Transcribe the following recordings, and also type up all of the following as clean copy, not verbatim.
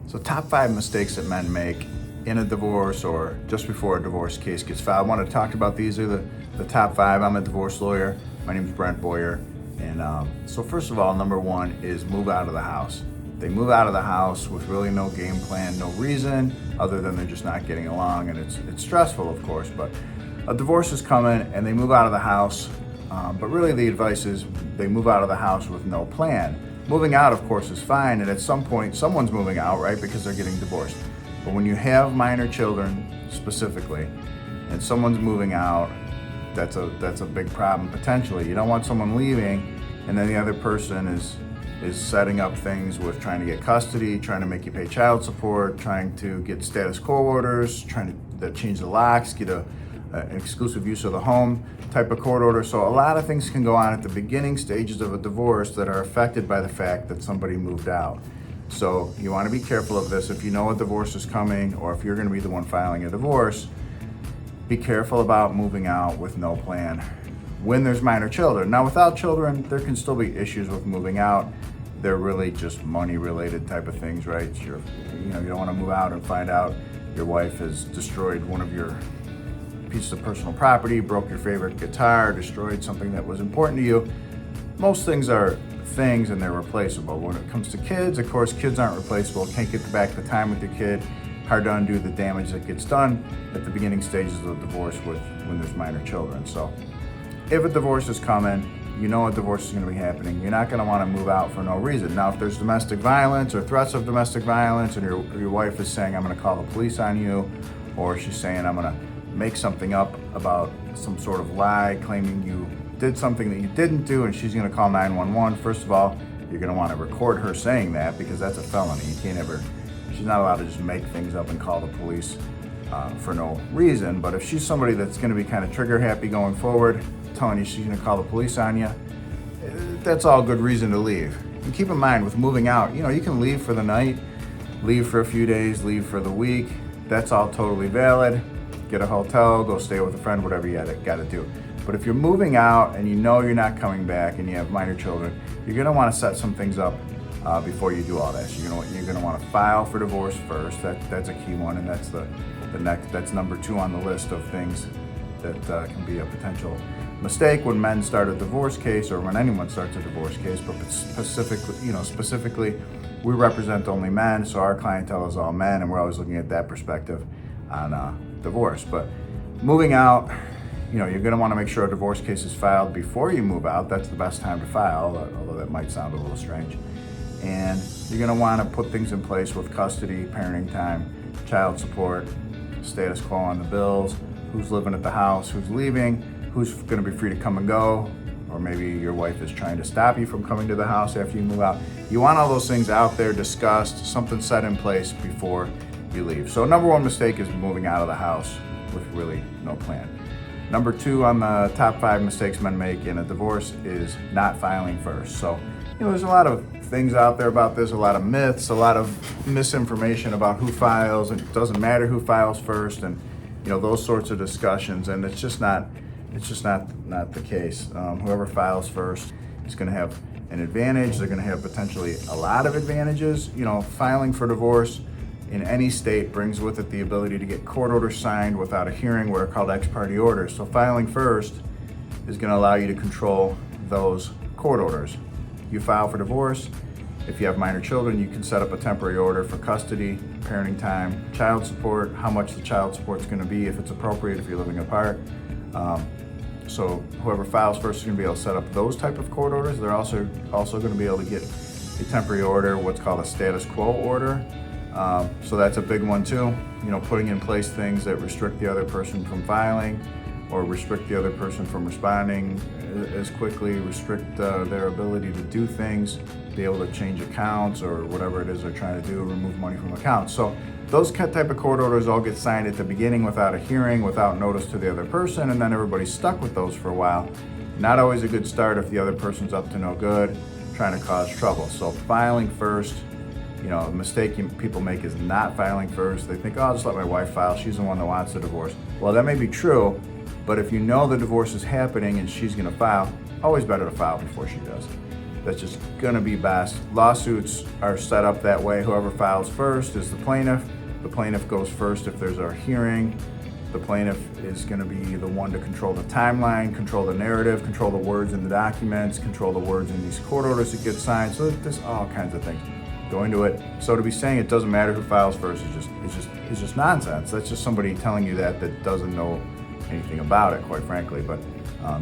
So top 5 mistakes that men make in a divorce or just before a divorce case gets filed. I want to talk about these are the top 5. I'm a divorce lawyer. My name is Brent Bowyer. And so first of all, number 1 is move out of the house. They move out of the house with really no game plan, no reason, other than they're just not getting along. And it's stressful, of course, but a divorce is coming and they move out of the house. But really the advice is they move out of the house with no plan. Moving out, of course, is fine, and at some point, someone's moving out, right, because they're getting divorced. But when you have minor children, specifically, and someone's moving out, that's a big problem, potentially. You don't want someone leaving, and then the other person is setting up things with trying to get custody, trying to make you pay child support, trying to get status quo orders, trying to change the locks, get an exclusive use of the home type of court order. So a lot of things can go on at the beginning stages of a divorce that are affected by the fact that somebody moved out. So you want to be careful of this. If you know a divorce is coming, or if you're going to be the one filing a divorce, be careful about moving out with no plan when there's minor children. Now, without children, there can still be issues with moving out. They're really just money related type of things, right? You don't want to move out and find out your wife has destroyed one of your piece of personal property, broke your favorite guitar, destroyed something that was important to you. Most things are things and they're replaceable. When it comes to kids, of course, kids aren't replaceable. Can't get back the time with your kid. Hard to undo the damage that gets done at the beginning stages of divorce when there's minor children. So if a divorce is coming, you know a divorce is going to be happening. You're not going to want to move out for no reason. Now, if there's domestic violence or threats of domestic violence and your wife is saying, I'm going to call the police on you, or she's saying, I'm going to make something up about some sort of lie claiming you did something that you didn't do, and she's going to call 911. First of all, you're going to want to record her saying that, because that's a felony. She's not allowed to just make things up and call the police for no reason. But if she's somebody that's going to be kind of trigger happy going forward, telling you she's going to call the police on you, that's all good reason to leave. And keep in mind, with moving out, you can leave for the night, leave for a few days, leave for the week. That's all totally valid. Get a hotel, go stay with a friend, whatever you got to do. But if you're moving out and you know you're not coming back and you have minor children, you're going to want to set some things up before you do all that. So you're going to want to file for divorce first. That's a key one, and that's number 2 on the list of things that can be a potential mistake when men start a divorce case, or when anyone starts a divorce case. But specifically, we represent only men, so our clientele is all men, and we're always looking at that perspective on divorce. But moving out, you're going to want to make sure a divorce case is filed before you move out. That's the best time to file, although that might sound a little strange. And you're going to want to put things in place with custody, parenting time, child support, status quo on the bills, who's living at the house, who's leaving, who's going to be free to come and go, or maybe your wife is trying to stop you from coming to the house after you move out. You want all those things out there, discussed, something set in place before you leave. So number 1 mistake is moving out of the house with really no plan. Number 2 on the top 5 mistakes men make in a divorce is not filing first. So, there's a lot of things out there about this, a lot of myths, a lot of misinformation about who files, and it doesn't matter who files first, and those sorts of discussions. And it's just not the case. Whoever files first is going to have an advantage. They're going to have potentially a lot of advantages. Filing for divorce in any state brings with it the ability to get court orders signed without a hearing, what are called ex parte orders. So filing first is going to allow you to control those court orders. You file for divorce. If you have minor children, you can set up a temporary order for custody, parenting time, child support, how much the child support is going to be, if it's appropriate, if you're living apart. So whoever files first is going to be able to set up those type of court orders. They're also going to be able to get a temporary order, what's called a status quo order. So that's a big one too. Putting in place things that restrict the other person from filing, or restrict the other person from responding as quickly, restrict their ability to do things, be able to change accounts or whatever it is they're trying to do, remove money from accounts. So those type of court orders all get signed at the beginning without a hearing, without notice to the other person, and then everybody's stuck with those for a while. Not always a good start if the other person's up to no good, trying to cause trouble. So filing first, a mistake people make is not filing first. They think, I'll just let my wife file. She's the one that wants the divorce. Well, that may be true, but if you know the divorce is happening and she's going to file, always better to file before she does. That's just gonna be best. Lawsuits are set up that way. Whoever files first is the plaintiff. The plaintiff goes first if there's a hearing. The plaintiff is gonna be the one to control the timeline, control the narrative, control the words in the documents, control the words in these court orders that get signed. So there's all kinds of things go into it. So to be saying it doesn't matter who files first is just nonsense. That's just somebody telling you that doesn't know anything about it, quite frankly. But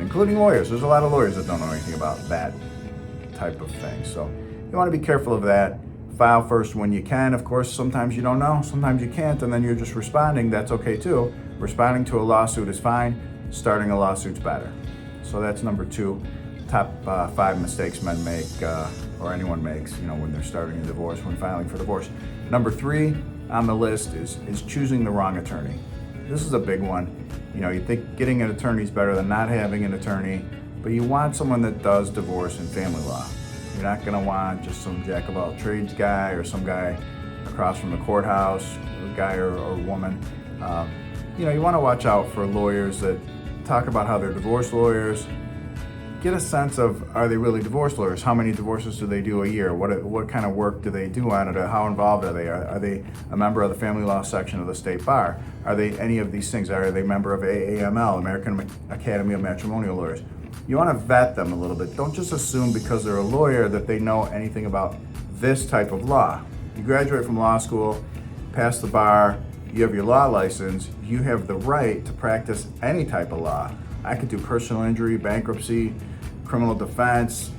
including lawyers, there's a lot of lawyers that don't know anything about that type of thing. So you want to be careful of that. File first when you can. Of course, sometimes you don't know, sometimes you can't, and then you're just responding. That's okay too. Responding to a lawsuit is fine. Starting a lawsuit's better. So that's number 2. Top 5 mistakes men make, or anyone makes, when they're starting a divorce, when filing for divorce. Number 3 on the list is choosing the wrong attorney. This is a big one. You think getting an attorney is better than not having an attorney, but you want someone that does divorce and family law. You're not gonna want just some jack of all trades guy or some guy across from the courthouse, a guy or woman. You wanna watch out for lawyers that talk about how they're divorce lawyers. Get a sense of, are they really divorce lawyers? How many divorces do they do a year? What kind of work do they do on it? How involved are they? Are they a member of the family law section of the state bar? Are they any of these things? Are they a member of AAML, American Academy of Matrimonial Lawyers? You want to vet them a little bit. Don't just assume because they're a lawyer that they know anything about this type of law. You graduate from law school, pass the bar, you have your law license, you have the right to practice any type of law. I could do personal injury, bankruptcy, criminal defense,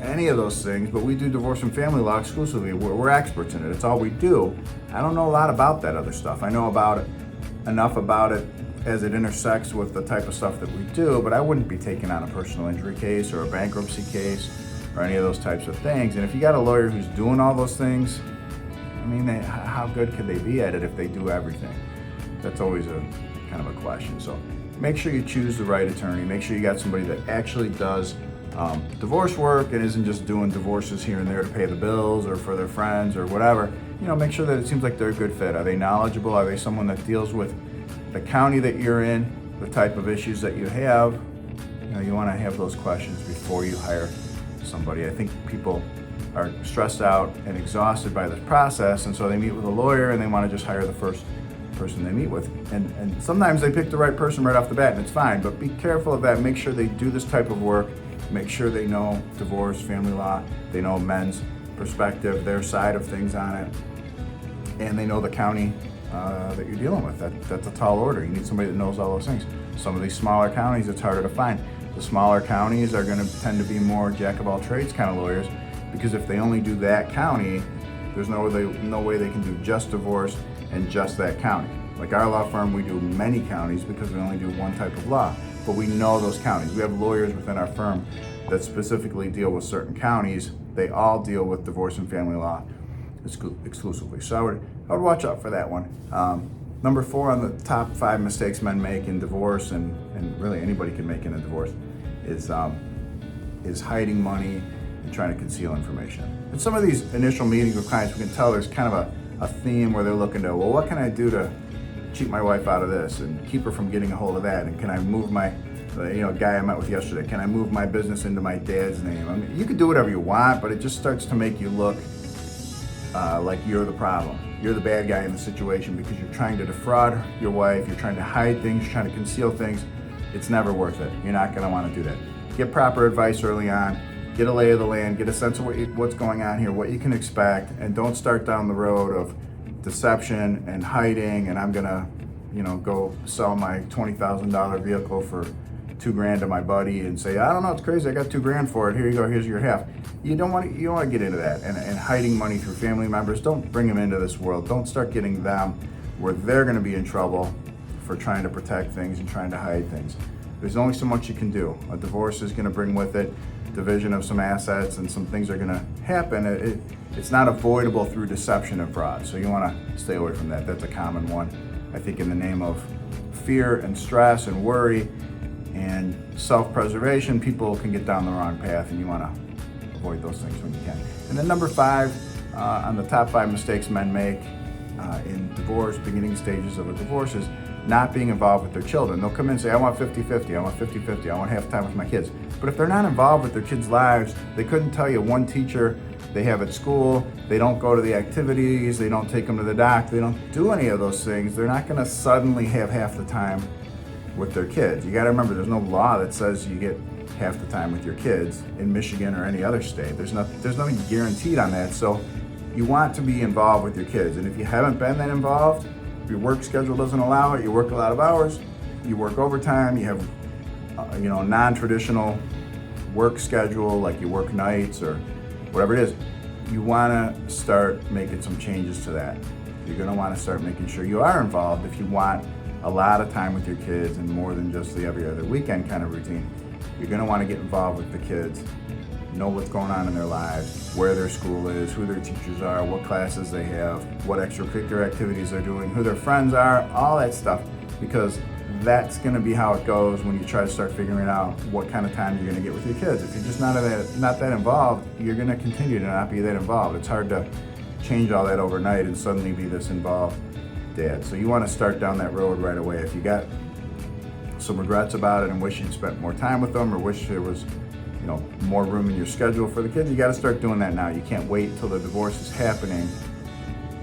any of those things, but we do divorce and family law exclusively. We're experts in it. It's all we do. I don't know a lot about that other stuff. I know enough about it as it intersects with the type of stuff that we do, but I wouldn't be taking on a personal injury case or a bankruptcy case or any of those types of things. And if you got a lawyer who's doing all those things, how good could they be at it if they do everything? That's always a kind of a question. So make sure you choose the right attorney. Make sure you got somebody that actually does divorce work and isn't just doing divorces here and there to pay the bills or for their friends or whatever. Make sure that it seems like they're a good fit. Are they knowledgeable? Are they someone that deals with the county that you're in, the type of issues that you have? You want to have those questions before you hire somebody. I think people are stressed out and exhausted by this process, and so they meet with a lawyer and they want to just hire the first person they meet with. And sometimes they pick the right person right off the bat, and it's fine, but be careful of that. Make sure they do this type of work. Make sure they know divorce, family law, they know men's perspective, their side of things on it, and they know the county that you're dealing with. That's a tall order. You need somebody that knows all those things. Some of these smaller counties, it's harder to find. The smaller counties are going to tend to be more jack of all trades kind of lawyers, because if they only do that county, there's no way they can do just divorce and just that county. Like our law firm, we do many counties because we only do one type of law, but we know those counties. We have lawyers within our firm that specifically deal with certain counties. They all deal with divorce and family law exclusively. So I would watch out for that one. Number 4 on the top 5 mistakes men make in divorce, and really anybody can make in a divorce, is hiding money and trying to conceal information. In some of these initial meetings with clients, we can tell there's kind of a theme where they're looking to, well, what can I do to cheat my wife out of this and keep her from getting a hold of that? And can I move my, guy I met with yesterday, can I move my business into my dad's name? You can do whatever you want, but it just starts to make you look like you're the problem. You're the bad guy in the situation because you're trying to defraud your wife, you're trying to hide things, you're trying to conceal things. It's never worth it. You're not gonna wanna do that. Get proper advice early on, get a lay of the land, get a sense of what's going on here, what you can expect, and don't start down the road of deception and hiding, and I'm gonna, go sell my $20,000 vehicle for $2,000 to my buddy and say, I don't know, it's crazy, I got $2,000 for it, here you go, here's your half. You don't want to get into that, and hiding money through family members. Don't bring them into this world. Don't start getting them where they're going to be in trouble for trying to protect things and trying to hide things. There's only so much you can do. A divorce is going to bring with it division of some assets, and some things are going to happen. It's not avoidable through deception and fraud, so you want to stay away from that. That's a common one. I think in the name of fear and stress and worry and self-preservation, people can get down the wrong path, and you want to avoid those things when you can. And then number 5 on the top 5 mistakes men make in divorce, beginning stages of a divorce, is not being involved with their children. They'll come in and say, I want 50-50, I want 50-50, I want half the time with my kids. But if they're not involved with their kids' lives, they couldn't tell you one teacher they have at school, they don't go to the activities, they don't take them to the doctor, they don't do any of those things, they're not gonna suddenly have half the time with their kids. You gotta remember, there's no law that says you get half the time with your kids in Michigan or any other state. There's nothing guaranteed on that. So you want to be involved with your kids. And if you haven't been that involved, if your work schedule doesn't allow it, you work a lot of hours, you work overtime, you have non-traditional work schedule, like you work nights or whatever it is, you wanna start making some changes to that. You're gonna wanna start making sure you are involved if you want a lot of time with your kids and more than just the every other weekend kind of routine. You're gonna wanna get involved with the kids, know what's going on in their lives, where their school is, who their teachers are, what classes they have, what extracurricular activities they're doing, who their friends are, all that stuff, because that's gonna be how it goes when you try to start figuring out what kind of time you're gonna get with your kids. If you're just not that involved, you're gonna continue to not be that involved. It's hard to change all that overnight and suddenly be this involved dad. So you wanna start down that road right away. If you got some regrets about it and wish you'd spent more time with them or wish there was more room in your schedule for the kids, you gotta start doing that now. You can't wait till the divorce is happening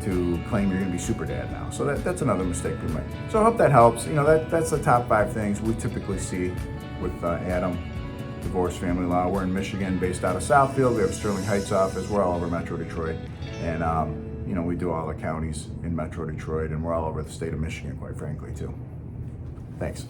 to claim you're gonna be super dad now. So that's another mistake we make. So I hope that helps. That's the top 5 things we typically see with Adam, divorce, family law. We're in Michigan, based out of Southfield. We have a Sterling Heights office. We're all over Metro Detroit. And we do all the counties in Metro Detroit, and we're all over the state of Michigan, quite frankly, too. Thanks.